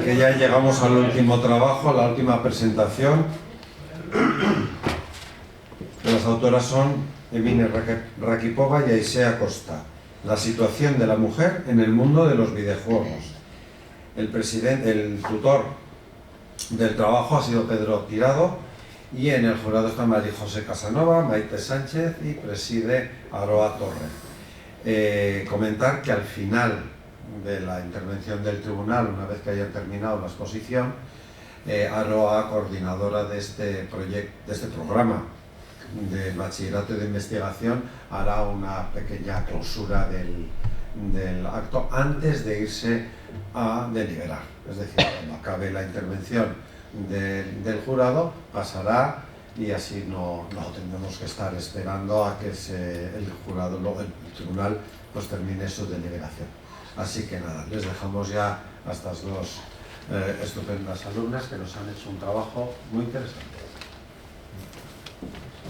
que ya llegamos al último trabajo, a la última presentación. Las autoras son Emine Rakipova y Aisea Costa. La situación de la mujer en el mundo de los videojuegos. El tutor del trabajo ha sido Pedro Tirado y en el jurado está María José Casanova, Maite Sánchez y preside Aroa Torre. Comentar que al final de la intervención del tribunal, una vez que hayan terminado la exposición, Aroa, coordinadora de este programa de bachillerato y de investigación, hará una pequeña clausura del acto antes de irse a deliberar. Es decir, cuando acabe la intervención del jurado, pasará y así no tendremos que estar esperando a que el jurado, el tribunal, pues termine su deliberación. Así que nada, les dejamos ya a estas dos estupendas alumnas que nos han hecho un trabajo muy interesante.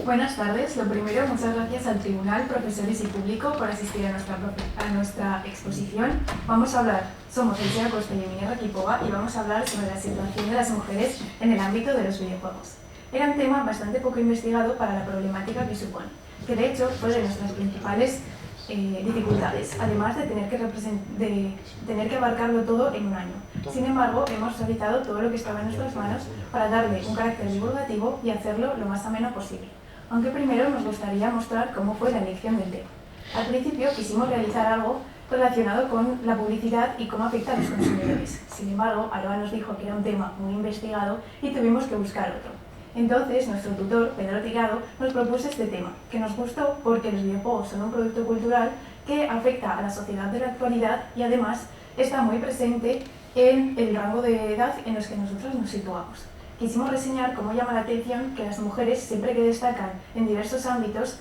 Buenas tardes. Lo primero, muchas gracias al tribunal, profesores y público por asistir a nuestra exposición. Vamos a hablar, somos Aisea Costa y Emine Rakipova, y vamos a hablar sobre la situación de las mujeres en el ámbito de los videojuegos. Era un tema bastante poco investigado para la problemática que supone, que de hecho fue de nuestras principales dificultades, además de tener que abarcarlo todo en un año. Sin embargo, hemos realizado todo lo que estaba en nuestras manos para darle un carácter divulgativo y hacerlo lo más ameno posible. Aunque primero nos gustaría mostrar cómo fue la elección del tema. Al principio quisimos realizar algo relacionado con la publicidad y cómo afecta a los consumidores. Sin embargo, Aroa nos dijo que era un tema muy investigado y tuvimos que buscar otro. Entonces, nuestro tutor, Pedro Tirado, nos propuso este tema, que nos gustó porque los videojuegos son un producto cultural que afecta a la sociedad de la actualidad y además está muy presente en el rango de edad en los que nosotros nos situamos. Quisimos reseñar cómo llama la atención que las mujeres, siempre que destacan en diversos ámbitos,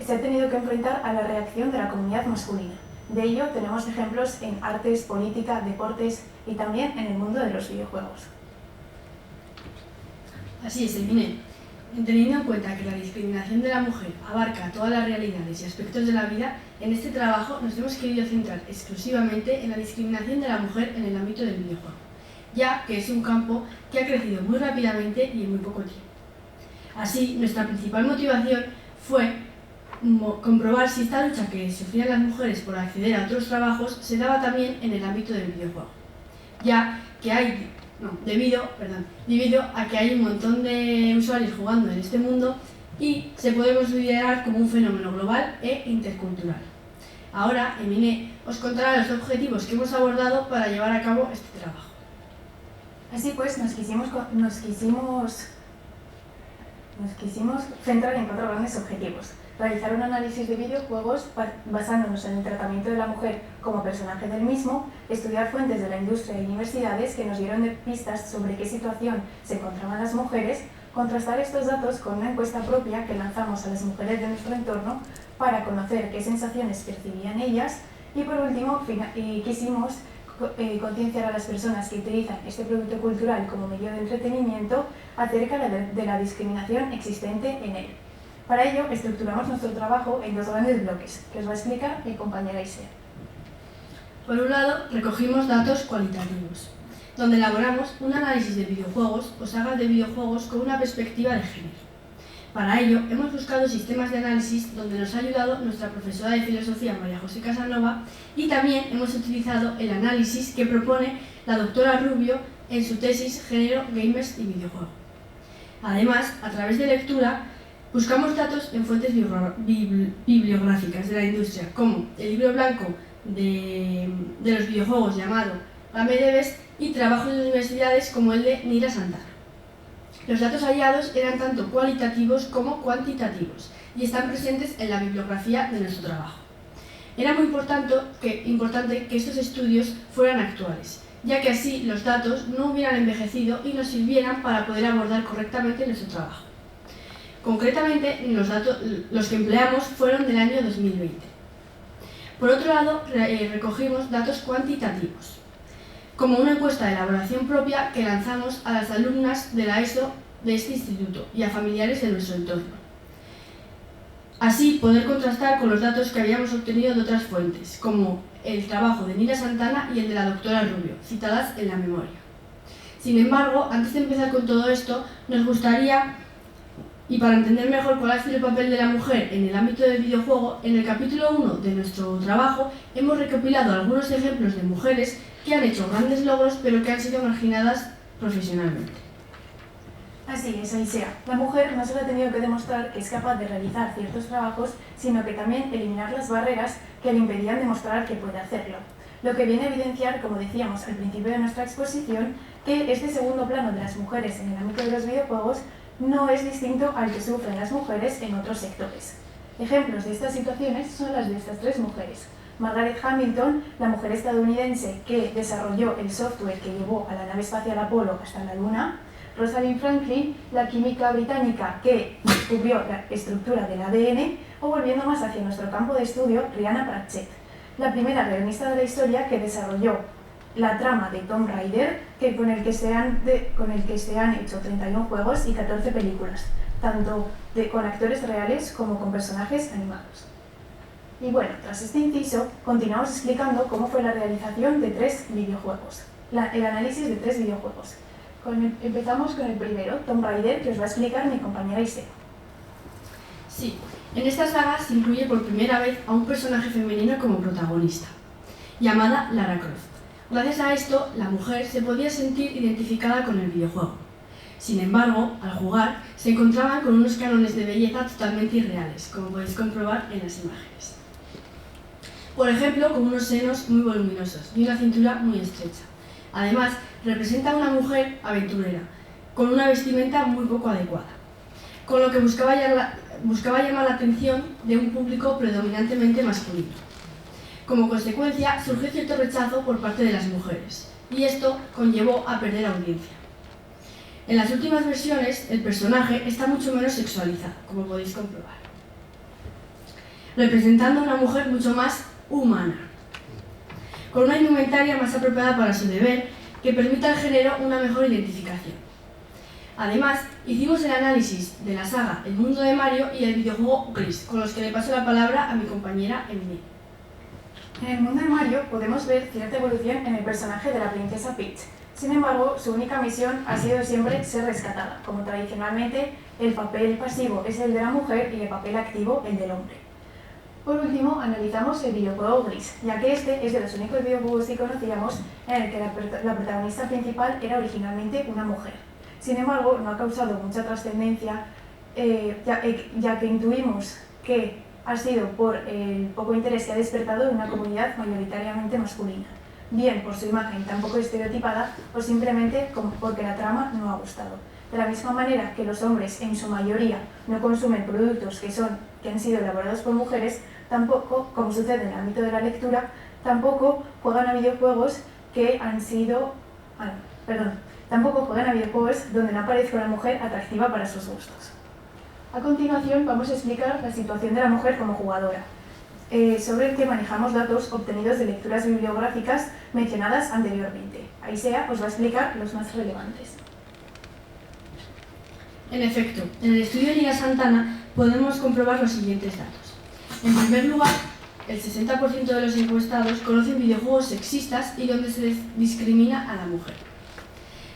se han tenido que enfrentar a la reacción de la comunidad masculina. De ello tenemos ejemplos en artes, política, deportes y también en el mundo de los videojuegos. Así es, Emine. Teniendo en cuenta que la discriminación de la mujer abarca todas las realidades y aspectos de la vida, en este trabajo nos hemos querido centrar exclusivamente en la discriminación de la mujer en el ámbito del videojuego, ya que es un campo que ha crecido muy rápidamente y en muy poco tiempo. Así, nuestra principal motivación fue comprobar si esta lucha que sufrían las mujeres por acceder a otros trabajos se daba también en el ámbito del videojuego, ya que debido a que hay un montón de usuarios jugando en este mundo y se puede considerar como un fenómeno global e intercultural. Ahora, Emine os contará los objetivos que hemos abordado para llevar a cabo este trabajo. Así pues, nos quisimos centrar en 4 grandes objetivos. Realizar un análisis de videojuegos basándonos en el tratamiento de la mujer como personaje del mismo, estudiar fuentes de la industria y universidades que nos dieron pistas sobre qué situación se encontraban las mujeres, contrastar estos datos con una encuesta propia que lanzamos a las mujeres de nuestro entorno para conocer qué sensaciones percibían ellas y por último quisimos concienciar a las personas que utilizan este producto cultural como medio de entretenimiento acerca de la discriminación existente en él. Para ello, estructuramos nuestro trabajo en 2 grandes bloques, que os va a explicar mi compañera Aisea. Por un lado, recogimos datos cualitativos, donde elaboramos un análisis de videojuegos o sagas de videojuegos con una perspectiva de género. Para ello, hemos buscado sistemas de análisis donde nos ha ayudado nuestra profesora de filosofía María José Casanova y también hemos utilizado el análisis que propone la doctora Rubio en su tesis Género, Gamers y Videojuego. Además, a través de lectura, buscamos datos en fuentes bibliográficas de la industria, como el libro blanco de los videojuegos llamado Game Devs y trabajos de universidades como el de Nira Santana. Los datos hallados eran tanto cualitativos como cuantitativos y están presentes en la bibliografía de nuestro trabajo. Era muy importante que estos estudios fueran actuales, ya que así los datos no hubieran envejecido y nos sirvieran para poder abordar correctamente nuestro trabajo. Concretamente, los que empleamos fueron del año 2020. Por otro lado, recogimos datos cuantitativos, como una encuesta de elaboración propia que lanzamos a las alumnas de la ESO de este instituto y a familiares de nuestro entorno. Así, poder contrastar con los datos que habíamos obtenido de otras fuentes, como el trabajo de Nira Santana y el de la doctora Rubio, citadas en la memoria. Sin embargo, antes de empezar con todo esto, nos gustaría, y para entender mejor cuál ha sido el papel de la mujer en el ámbito del videojuego, en el capítulo 1 de nuestro trabajo hemos recopilado algunos ejemplos de mujeres que han hecho grandes logros pero que han sido marginadas profesionalmente. Así es, Aisea. La mujer no solo ha tenido que demostrar que es capaz de realizar ciertos trabajos, sino que también eliminar las barreras que le impedían demostrar que puede hacerlo. Lo que viene a evidenciar, como decíamos al principio de nuestra exposición, que este segundo plano de las mujeres en el ámbito de los videojuegos no es distinto al que sufren las mujeres en otros sectores. Ejemplos de estas situaciones son las de estas tres mujeres. Margaret Hamilton, la mujer estadounidense que desarrolló el software que llevó a la nave espacial Apolo hasta la Luna; Rosalind Franklin, la química británica que descubrió la estructura del ADN; o, volviendo más hacia nuestro campo de estudio, Rhianna Pratchett, la primera guionista de la historia que desarrolló la trama de Tomb Raider, con el que se han hecho 31 juegos y 14 películas, tanto con actores reales como con personajes animados. Y bueno, tras este inciso, continuamos explicando cómo fue la realización de 3 videojuegos, el análisis de 3 videojuegos. Empezamos con el primero, Tomb Raider, que os va a explicar mi compañera Isea. Sí, en esta saga se incluye por primera vez a un personaje femenino como protagonista, llamada Lara Croft. Gracias a esto, la mujer se podía sentir identificada con el videojuego. Sin embargo, al jugar, se encontraban con unos cánones de belleza totalmente irreales, como podéis comprobar en las imágenes. Por ejemplo, con unos senos muy voluminosos y una cintura muy estrecha. Además, representa a una mujer aventurera, con una vestimenta muy poco adecuada, con lo que buscaba llamar la atención de un público predominantemente masculino. Como consecuencia, surgió cierto rechazo por parte de las mujeres, y esto conllevó a perder audiencia. En las últimas versiones, el personaje está mucho menos sexualizado, como podéis comprobar, representando a una mujer mucho más humana, con una indumentaria más apropiada para su deber, que permita al género una mejor identificación. Además, hicimos el análisis de la saga El Mundo de Mario y el videojuego Gris, con los que le paso la palabra a mi compañera Emilia. En el mundo de Mario podemos ver cierta evolución en el personaje de la princesa Peach. Sin embargo, su única misión ha sido siempre ser rescatada, como tradicionalmente el papel pasivo es el de la mujer y el papel activo el del hombre. Por último, analizamos el videojuego Gris, ya que este es de los únicos videojuegos que conocíamos en el que la protagonista principal era originalmente una mujer. Sin embargo, no ha causado mucha trascendencia, ya que intuimos que ha sido por el poco interés que ha despertado en una comunidad mayoritariamente masculina, bien por su imagen tan poco estereotipada o simplemente porque la trama no ha gustado. De la misma manera que los hombres en su mayoría no consumen productos que han sido elaborados por mujeres, tampoco, como sucede en el ámbito de la lectura, tampoco juegan a videojuegos tampoco juegan a videojuegos donde no aparezca una mujer atractiva para sus gustos. A continuación vamos a explicar la situación de la mujer como jugadora, sobre el que manejamos datos obtenidos de lecturas bibliográficas mencionadas anteriormente. Aisea os va a explicar los más relevantes. En efecto, en el estudio Liga Santana podemos comprobar los siguientes datos. En primer lugar, el 60% de los encuestados conocen videojuegos sexistas y donde se discrimina a la mujer.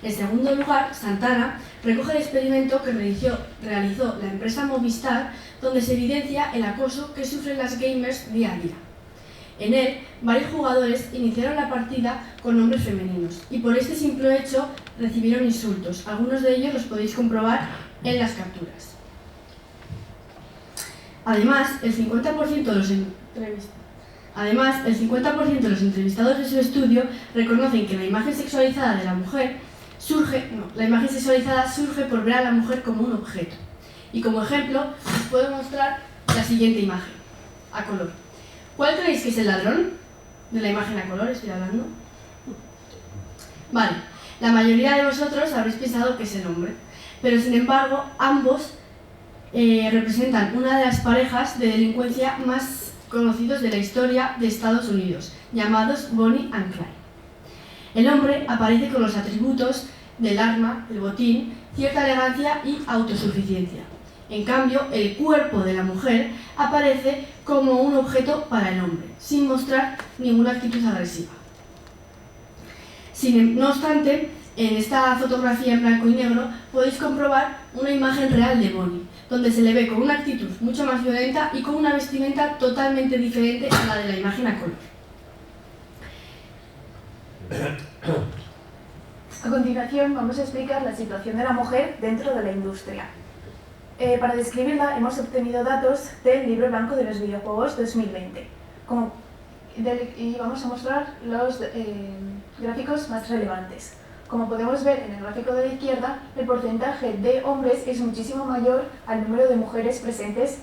En segundo lugar, Santana recoge el experimento que realizó la empresa Movistar, donde se evidencia el acoso que sufren las gamers día a día. En él, varios jugadores iniciaron la partida con nombres femeninos y por este simple hecho recibieron insultos. Algunos de ellos los podéis comprobar en las capturas. Además, el 50% de los entrevistados de su estudio reconocen que la imagen sexualizada de la mujer surge por ver a la mujer como un objeto. Y como ejemplo, os puedo mostrar la siguiente imagen, a color. ¿Cuál creéis que es el ladrón? De la imagen a color estoy hablando. Vale, la mayoría de vosotros habréis pensado que es el hombre, pero sin embargo, ambos representan una de las parejas de delincuencia más conocidos de la historia de Estados Unidos, llamados Bonnie and Clyde. El hombre aparece con los atributos del arma, el botín, cierta elegancia y autosuficiencia. En cambio, el cuerpo de la mujer aparece como un objeto para el hombre, sin mostrar ninguna actitud agresiva. No obstante, En esta fotografía en blanco y negro podéis comprobar una imagen real de Bonnie, donde se le ve con una actitud mucho más violenta y con una vestimenta totalmente diferente a la de la imagen a color. A continuación vamos a explicar la situación de la mujer dentro de la industria. Para describirla hemos obtenido datos del Libro Blanco de los Videojuegos 2020 y vamos a mostrar los gráficos más relevantes. Como podemos ver en el gráfico de la izquierda, el porcentaje de hombres es muchísimo mayor al número de mujeres presentes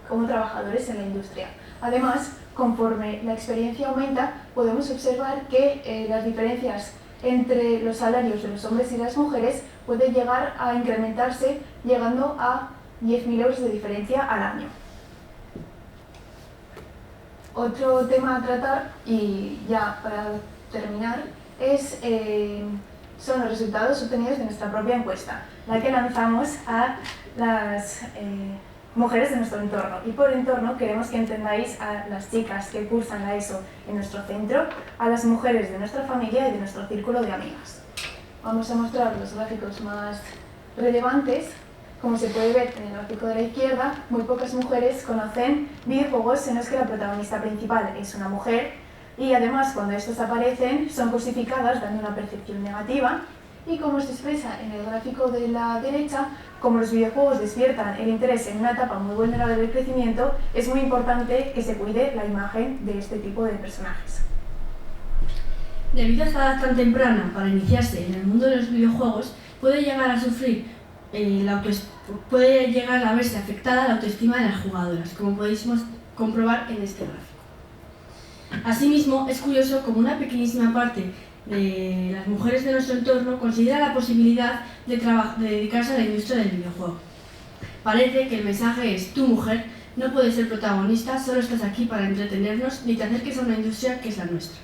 como trabajadores en la industria. Además, conforme la experiencia aumenta, podemos observar que las diferencias entre los salarios de los hombres y las mujeres pueden llegar a incrementarse, llegando a 10.000 euros de diferencia al año. Otro tema a tratar, y ya para terminar, son los resultados obtenidos de nuestra propia encuesta, la que lanzamos a las mujeres de nuestro entorno. Y por entorno queremos que entendáis a las chicas que cursan la ESO en nuestro centro, a las mujeres de nuestra familia y de nuestro círculo de amigas. Vamos a mostrar los gráficos más relevantes. Como se puede ver en el gráfico de la izquierda, muy pocas mujeres conocen videojuegos en los que la protagonista principal es una mujer, y además cuando estos aparecen son cosificadas dando una percepción negativa, y como se expresa en el gráfico de la derecha, como los videojuegos despiertan el interés en una etapa muy vulnerable del crecimiento, es muy importante que se cuide la imagen de este tipo de personajes. Debido a esta edad tan temprana para iniciarse en el mundo de los videojuegos, puede llegar a verse afectada la autoestima de las jugadoras, como podéis comprobar en este gráfico. Asimismo, es curioso como una pequeñísima parte de las mujeres de nuestro entorno considera la posibilidad de dedicarse a la industria del videojuego. Parece que el mensaje es: tu mujer no puede ser protagonista, solo estás aquí para entretenernos, ni te acerques a una industria que es la nuestra.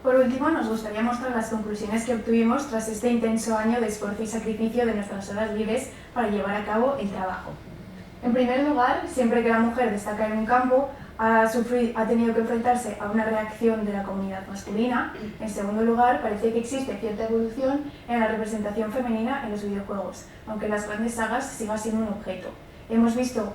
Por último, nos gustaría mostrar las conclusiones que obtuvimos tras este intenso año de esfuerzo y sacrificio de nuestras horas libres para llevar a cabo el trabajo. En primer lugar, siempre que la mujer destaca en un campo, ha tenido que enfrentarse a una reacción de la comunidad masculina. En segundo lugar, parece que existe cierta evolución en la representación femenina en los videojuegos, aunque en las grandes sagas siga siendo un objeto. Hemos visto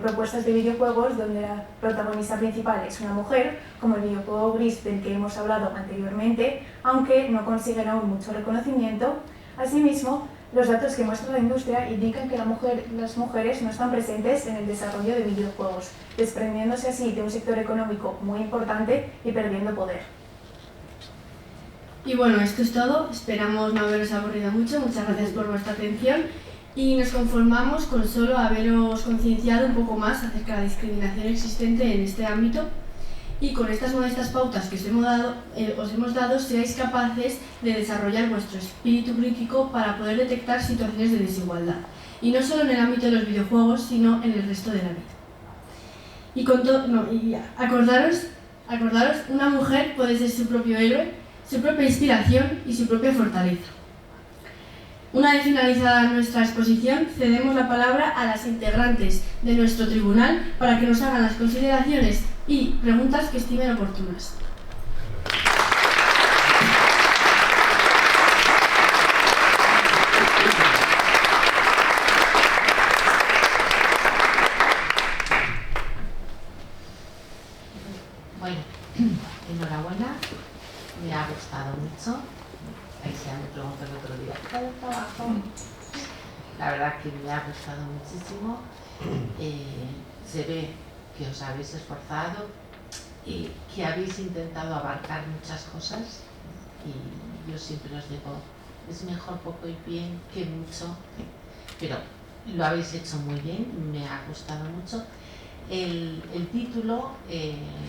propuestas de videojuegos donde la protagonista principal es una mujer, como el videojuego Gris del que hemos hablado anteriormente, aunque no consiguen aún mucho reconocimiento. Asimismo, los datos que muestra la industria indican que las mujeres no están presentes en el desarrollo de videojuegos, desprendiéndose así de un sector económico muy importante y perdiendo poder. Y bueno, esto es todo. Esperamos no haberos aburrido mucho. Muchas gracias por vuestra atención y nos conformamos con solo haberos concienciado un poco más acerca de la discriminación existente en este ámbito. Y con estas modestas pautas que os hemos dado, seáis capaces de desarrollar vuestro espíritu crítico para poder detectar situaciones de desigualdad. Y no solo en el ámbito de los videojuegos, sino en el resto de la vida. Acordaros, una mujer puede ser su propio héroe, su propia inspiración y su propia fortaleza. Una vez finalizada nuestra exposición, cedemos la palabra a las integrantes de nuestro tribunal para que nos hagan las consideraciones y preguntas que estimen oportunas. Bueno, enhorabuena, me ha gustado mucho. Ahí se me preguntó el otro día, ¿qué tal el trabajo? La verdad que me ha gustado muchísimo. Se ve que os habéis esforzado y que habéis intentado abarcar muchas cosas, y yo siempre os digo, es mejor poco y bien que mucho, pero lo habéis hecho muy bien, me ha gustado mucho. El título,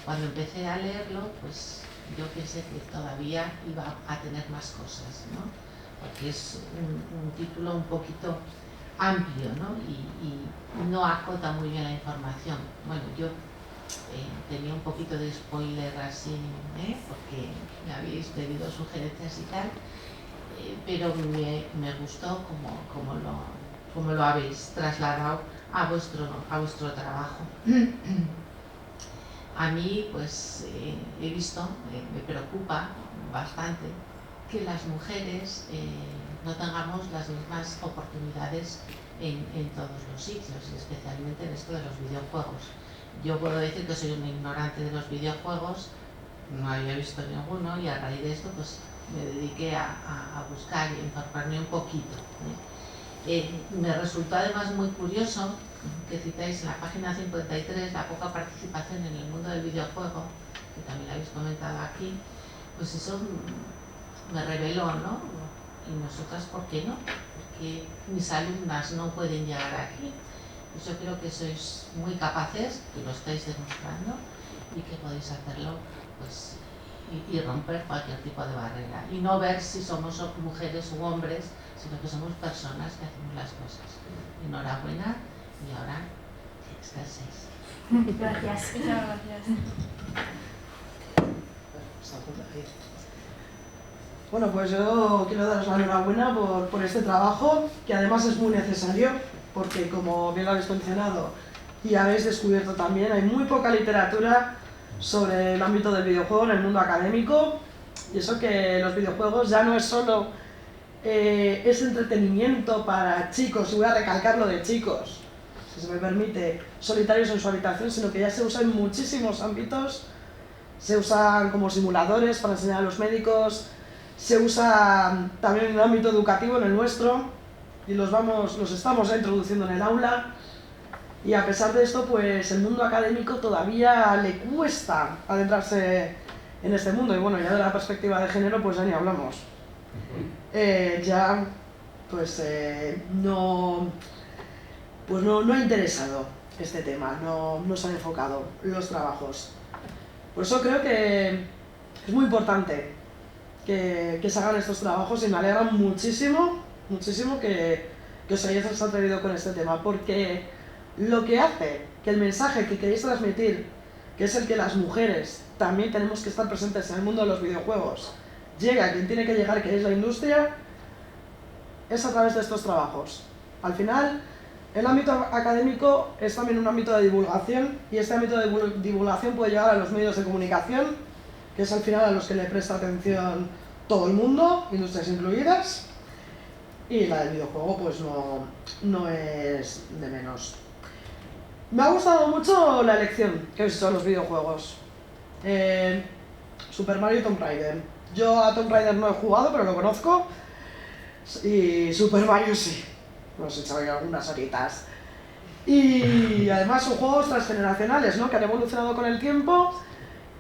cuando empecé a leerlo, pues yo pensé que todavía iba a tener más cosas, ¿no? Porque es un título un poquito amplio, ¿no? Y no acota muy bien la información. Bueno, yo tenía un poquito de spoiler así, porque me habéis pedido sugerencias y tal, pero me gustó como lo habéis trasladado a vuestro trabajo. A mí, pues, he visto, me preocupa bastante que las mujeres no tengamos las mismas oportunidades en todos los sitios, y especialmente en esto de los videojuegos. Yo puedo decir que soy una ignorante de los videojuegos, no había visto ninguno, y a raíz de esto pues me dediqué a buscar y informarme un poquito. Me resultó además muy curioso que citáis en la página 53 la poca participación en el mundo del videojuego, que también lo habéis comentado aquí. Pues eso me reveló, ¿no? Y nosotras, ¿por qué no? Porque mis alumnas no pueden llegar aquí. Pues yo creo que sois muy capaces, que lo estáis demostrando, y que podéis hacerlo, pues, y romper cualquier tipo de barrera. Y no ver si somos mujeres u hombres, sino que somos personas que hacemos las cosas. Enhorabuena, y ahora excelséis. Gracias. Muchas gracias. Bueno, pues yo quiero daros la enhorabuena por este trabajo, que además es muy necesario, porque como bien lo habéis mencionado y habéis descubierto también, hay muy poca literatura sobre el ámbito del videojuego en el mundo académico, y eso que los videojuegos ya no es solo ese entretenimiento para chicos, y voy a recalcar lo de chicos, si se me permite, solitarios en su habitación, sino que ya se usa en muchísimos ámbitos. Se usan como simuladores para enseñar a los médicos, se usa también en el ámbito educativo, en el nuestro, y los estamos introduciendo en el aula. Y a pesar de esto, pues el mundo académico todavía le cuesta adentrarse en este mundo. Y bueno, ya de la perspectiva de género, pues ya ni hablamos. No ha interesado este tema, no se han enfocado los trabajos. Por eso creo que es muy importante que se hagan estos trabajos, y me alegra muchísimo que os hayáis atrevido con este tema, porque lo que hace que el mensaje que queréis transmitir, que es el que las mujeres también tenemos que estar presentes en el mundo de los videojuegos, llegue a quien tiene que llegar, que es la industria, es a través de estos trabajos. Al final, el ámbito académico es también un ámbito de divulgación, y este ámbito de divulgación puede llegar a los medios de comunicación, que es al final a los que le presta atención todo el mundo, industrias incluidas, y la del videojuego pues no es de menos. Me ha gustado mucho la elección que habéis hecho de los videojuegos. Super Mario y Tomb Raider. Yo a Tomb Raider no he jugado, pero lo conozco, y Super Mario sí. Nos he echado ya algunas horitas. Y además son juegos transgeneracionales, ¿no? Que han evolucionado con el tiempo,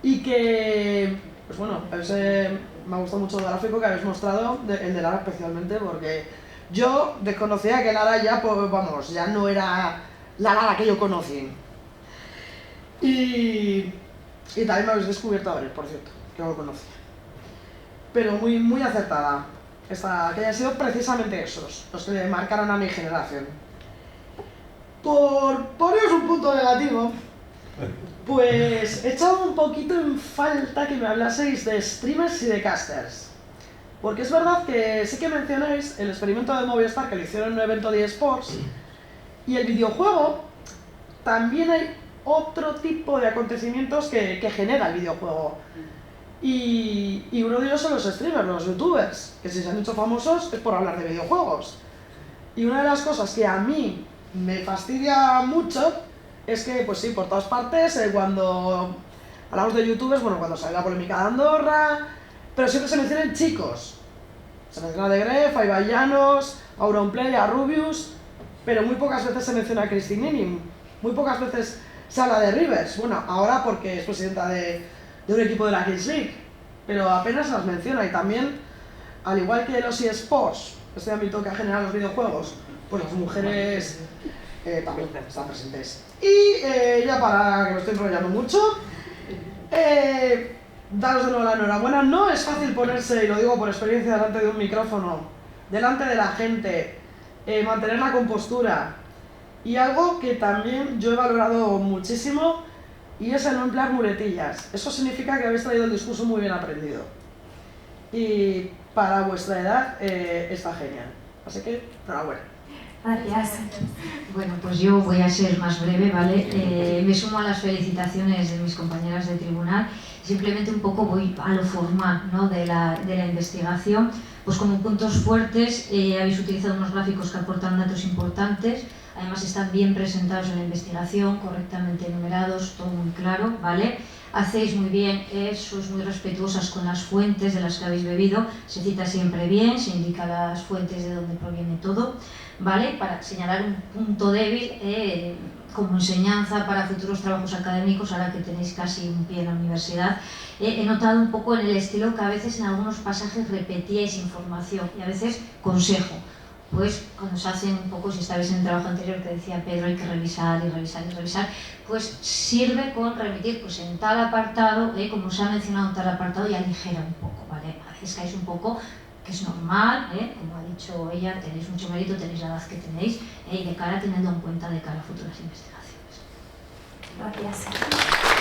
y que, pues bueno, me ha gustado mucho el gráfico que habéis mostrado, el de Lara especialmente, porque yo desconocía que Lara ya, pues vamos, ya no era la Lara que yo conocí. Y también me habéis descubierto a Abril, por cierto, que no lo conocía. Pero muy, muy acertada. Que hayan sido precisamente esos los que marcaron a mi generación. Por poneros un punto negativo, pues he echado un poquito en falta que me hablaseis de streamers y de casters. Porque es verdad que sí que mencionáis el experimento de Movistar, que lo hicieron en un evento de eSports, y el videojuego, también hay otro tipo de acontecimientos que genera el videojuego. Y uno de ellos son los streamers, los youtubers, que si se han hecho famosos es por hablar de videojuegos. Y una de las cosas que a mí me fastidia mucho es que, pues sí, por todas partes, cuando hablamos de youtubers, bueno, cuando sale la polémica de Andorra, pero siempre se mencionan chicos. Se menciona a The Gref, a Ibai Llanos, a Auronplay, a Rubius, pero muy pocas veces se menciona a Christine Ninim, muy pocas veces se habla de Rivers. Bueno, ahora porque es presidenta de un equipo de la Kings League, pero apenas las menciona. Y también, al igual que los eSports, este ámbito que ha generado los videojuegos, pues las mujeres también están presentes. Y ya para que me estoy enrollando mucho, daros de nuevo la enhorabuena. No es fácil ponerse, y lo digo por experiencia, delante de un micrófono, delante de la gente, mantener la compostura, y algo que también yo he valorado muchísimo, y es el no emplear muletillas. Eso significa que habéis traído el discurso muy bien aprendido, y para vuestra edad está genial. Así que, enhorabuena. Gracias. Bueno, pues yo voy a ser más breve, ¿vale? Me sumo a las felicitaciones de mis compañeras de tribunal. Simplemente un poco voy a lo formal, ¿no?, de la investigación. Pues como puntos fuertes habéis utilizado unos gráficos que aportan datos importantes. Además están bien presentados en la investigación, correctamente numerados, todo muy claro, ¿vale? Hacéis muy bien, sois muy respetuosas con las fuentes de las que habéis bebido, se cita siempre bien, se indica las fuentes de donde proviene todo, ¿vale? Para señalar un punto débil como enseñanza para futuros trabajos académicos, ahora que tenéis casi un pie en la universidad. He notado un poco en el estilo que a veces en algunos pasajes repetíais información y a veces consejo. Pues cuando se hacen un poco, si estabais en el trabajo anterior que decía Pedro, hay que revisar y revisar y revisar, pues sirve con remitir pues en tal apartado, como se ha mencionado en tal apartado, y aligera un poco, ¿vale? A veces caéis un poco, que es normal, como ha dicho ella, tenéis mucho mérito, tenéis la edad que tenéis, y de cara teniendo en cuenta de cara a futuras investigaciones. Gracias.